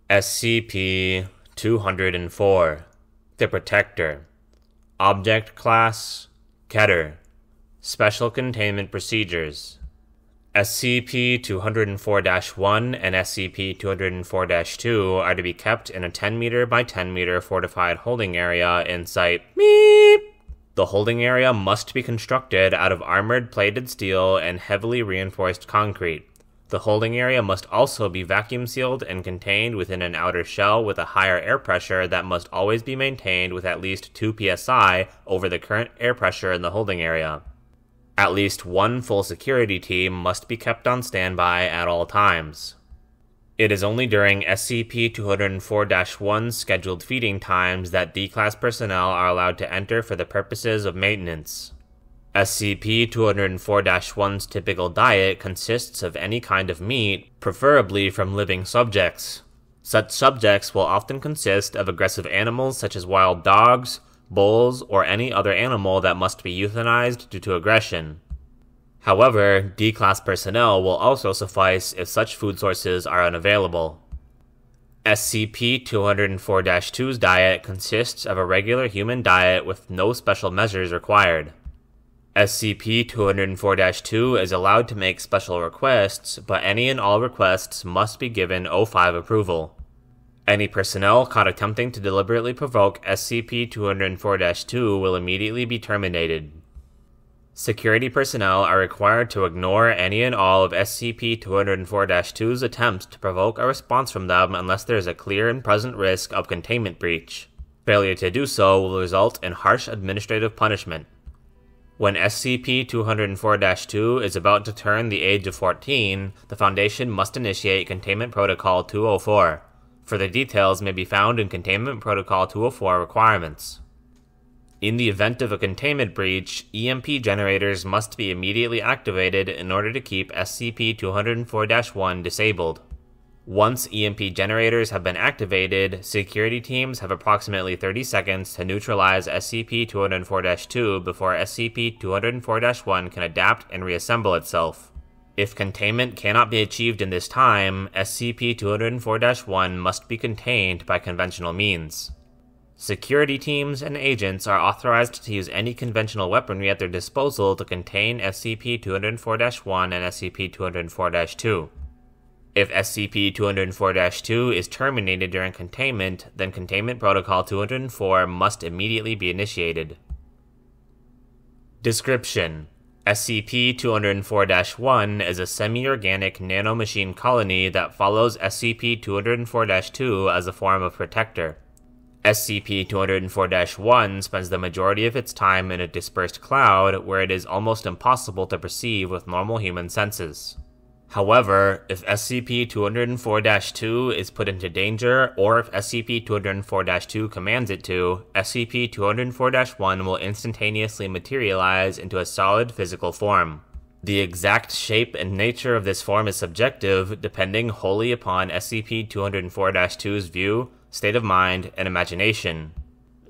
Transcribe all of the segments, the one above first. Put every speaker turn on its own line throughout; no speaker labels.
SCP-204 The Protector. Object Class Keter. Special Containment Procedures. SCP-204-1 and SCP-204-2 are to be kept in a 10 meter by 10 meter fortified holding area in Site MEEP. The holding area must be constructed out of armored plated steel and heavily reinforced concrete. The holding area must also be vacuum sealed and contained within an outer shell with a higher air pressure that must always be maintained with at least 2 psi over the current air pressure in the holding area. At least one full security team must be kept on standby at all times. It is only during SCP-204-1's scheduled feeding times that D-Class personnel are allowed to enter for the purposes of maintenance. SCP-204-1's typical diet consists of any kind of meat, preferably from living subjects. Such subjects will often consist of aggressive animals such as wild dogs, bulls, or any other animal that must be euthanized due to aggression. However, D-Class personnel will also suffice if such food sources are unavailable. SCP-204-2's diet consists of a regular human diet with no special measures required. SCP-204-2 is allowed to make special requests, but any and all requests must be given O5 approval. Any personnel caught attempting to deliberately provoke SCP-204-2 will immediately be terminated. Security personnel are required to ignore any and all of SCP-204-2's attempts to provoke a response from them unless there is a clear and present risk of containment breach. Failure to do so will result in harsh administrative punishment. When SCP-204-2 is about to turn the age of 14, the Foundation must initiate Containment Protocol 204. Further details may be found in Containment Protocol 204 requirements. In the event of a containment breach, EMP generators must be immediately activated in order to keep SCP-204-1 disabled. Once EMP generators have been activated, security teams have approximately 30 seconds to neutralize SCP-204-2 before SCP-204-1 can adapt and reassemble itself. If containment cannot be achieved in this time, SCP-204-1 must be contained by conventional means. Security teams and agents are authorized to use any conventional weaponry at their disposal to contain SCP-204-1 and SCP-204-2. If SCP-204-2 is terminated during containment, then Containment Protocol 204 must immediately be initiated. Description: SCP-204-1 is a semi-organic nanomachine colony that follows SCP-204-2 as a form of protector. SCP-204-1 spends the majority of its time in a dispersed cloud where it is almost impossible to perceive with normal human senses. However, if SCP-204-2 is put into danger, or if SCP-204-2 commands it to, SCP-204-1 will instantaneously materialize into a solid physical form. The exact shape and nature of this form is subjective, depending wholly upon SCP-204-2's view, state of mind, and imagination.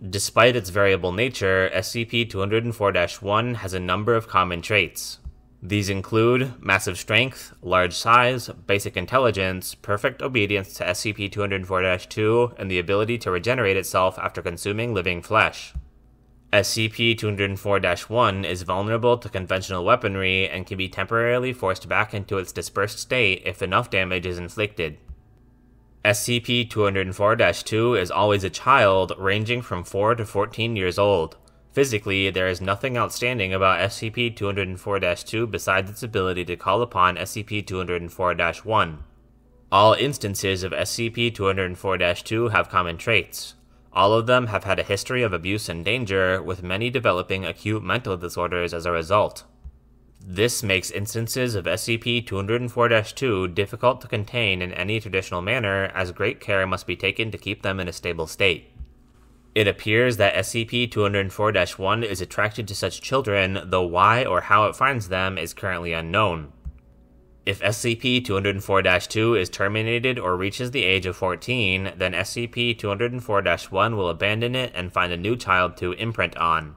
Despite its variable nature, SCP-204-1 has a number of common traits. These include massive strength, large size, basic intelligence, perfect obedience to SCP-204-2, and the ability to regenerate itself after consuming living flesh. SCP-204-1 is vulnerable to conventional weaponry and can be temporarily forced back into its dispersed state if enough damage is inflicted. SCP-204-2 is always a child, ranging from 4 to 14 years old. Physically, there is nothing outstanding about SCP-204-2 besides its ability to call upon SCP-204-1. All instances of SCP-204-2 have common traits. All of them have had a history of abuse and danger, with many developing acute mental disorders as a result. This makes instances of SCP-204-2 difficult to contain in any traditional manner, as great care must be taken to keep them in a stable state. It appears that SCP-204-1 is attracted to such children, though why or how it finds them is currently unknown. If SCP-204-2 is terminated or reaches the age of 14, then SCP-204-1 will abandon it and find a new child to imprint on.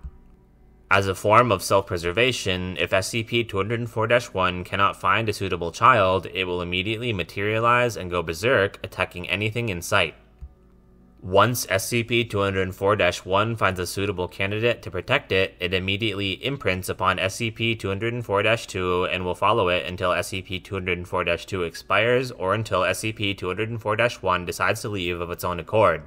As a form of self-preservation, if SCP-204-1 cannot find a suitable child, it will immediately materialize and go berserk, attacking anything in sight. Once SCP-204-1 finds a suitable candidate to protect it, it immediately imprints upon SCP-204-2 and will follow it until SCP-204-2 expires or until SCP-204-1 decides to leave of its own accord.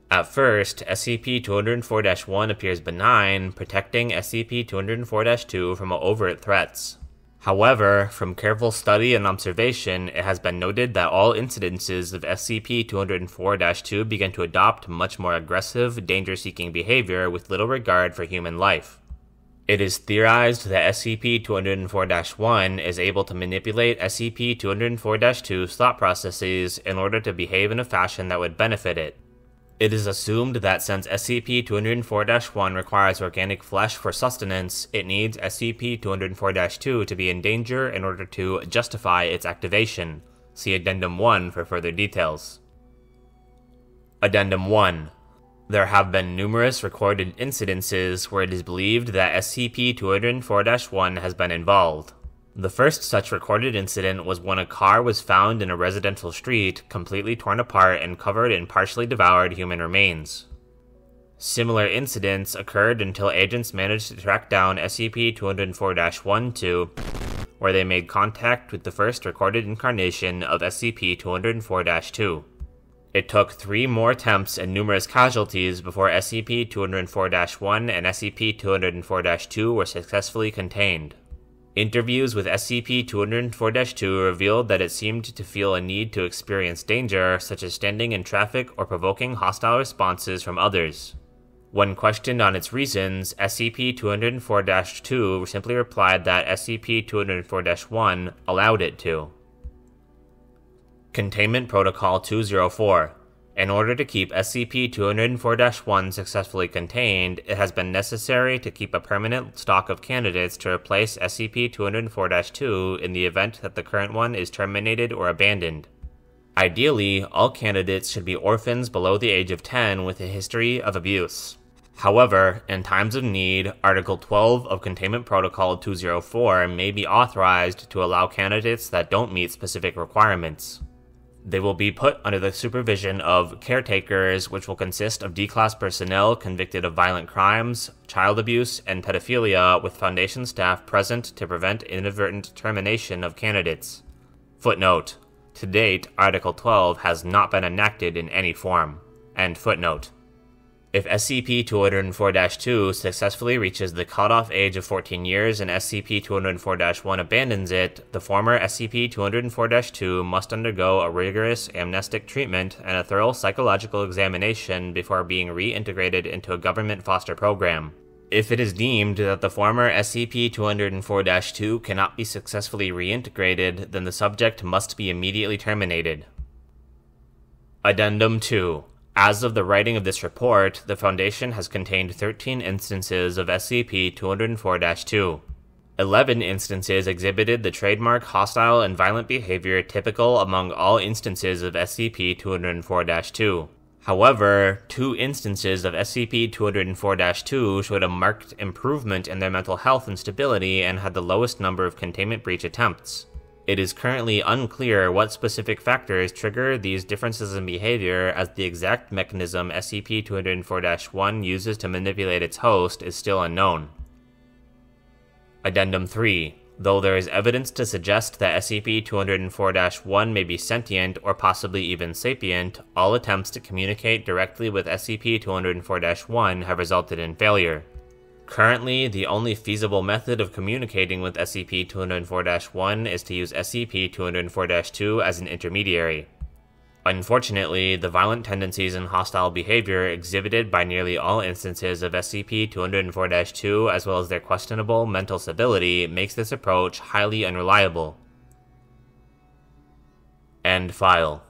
At first, SCP-204-1 appears benign, protecting SCP-204-2 from overt threats. However, from careful study and observation, it has been noted that all incidences of SCP-204-2 begin to adopt much more aggressive, danger-seeking behavior with little regard for human life. It is theorized that SCP-204-1 is able to manipulate SCP-204-2's thought processes in order to behave in a fashion that would benefit it. It is assumed that since SCP-204-1 requires organic flesh for sustenance, it needs SCP-204-2 to be in danger in order to justify its activation. See Addendum 1 for further details. Addendum 1. There have been numerous recorded incidences where it is believed that SCP-204-1 has been involved. The first such recorded incident was when a car was found in a residential street, completely torn apart and covered in partially devoured human remains. Similar incidents occurred until agents managed to track down SCP-204-1 where they made contact with the first recorded incarnation of SCP-204-2. It took 3 more attempts and numerous casualties before SCP-204-1 and SCP-204-2 were successfully contained. Interviews with SCP-204-2 revealed that it seemed to feel a need to experience danger, such as standing in traffic or provoking hostile responses from others. When questioned on its reasons, SCP-204-2 simply replied that SCP-204-1 allowed it to. Containment Protocol 204. In order to keep SCP-204-1 successfully contained, it has been necessary to keep a permanent stock of candidates to replace SCP-204-2 in the event that the current one is terminated or abandoned. Ideally, all candidates should be orphans below the age of 10 with a history of abuse. However, in times of need, Article 12 of Containment Protocol 204 may be authorized to allow candidates that don't meet specific requirements. They will be put under the supervision of caretakers, which will consist of D-Class personnel convicted of violent crimes, child abuse, and pedophilia, with Foundation staff present to prevent inadvertent termination of candidates. Footnote. To date, Article 12 has not been enacted in any form. End footnote. If SCP-204-2 successfully reaches the cutoff age of 14 years and SCP-204-1 abandons it, the former SCP-204-2 must undergo a rigorous amnestic treatment and a thorough psychological examination before being reintegrated into a government foster program. If it is deemed that the former SCP-204-2 cannot be successfully reintegrated, then the subject must be immediately terminated. Addendum 2. As of the writing of this report, the Foundation has contained 13 instances of SCP-204-2. 11 instances exhibited the trademark hostile and violent behavior typical among all instances of SCP-204-2. However, 2 instances of SCP-204-2 showed a marked improvement in their mental health and stability and had the lowest number of containment breach attempts. It is currently unclear what specific factors trigger these differences in behavior, as the exact mechanism SCP-204-1 uses to manipulate its host is still unknown. Addendum 3. Though there is evidence to suggest that SCP-204-1 may be sentient or possibly even sapient, all attempts to communicate directly with SCP-204-1 have resulted in failure. Currently, the only feasible method of communicating with SCP-204-1 is to use SCP-204-2 as an intermediary. Unfortunately, the violent tendencies and hostile behavior exhibited by nearly all instances of SCP-204-2, as well as their questionable mental stability, makes this approach highly unreliable. End file.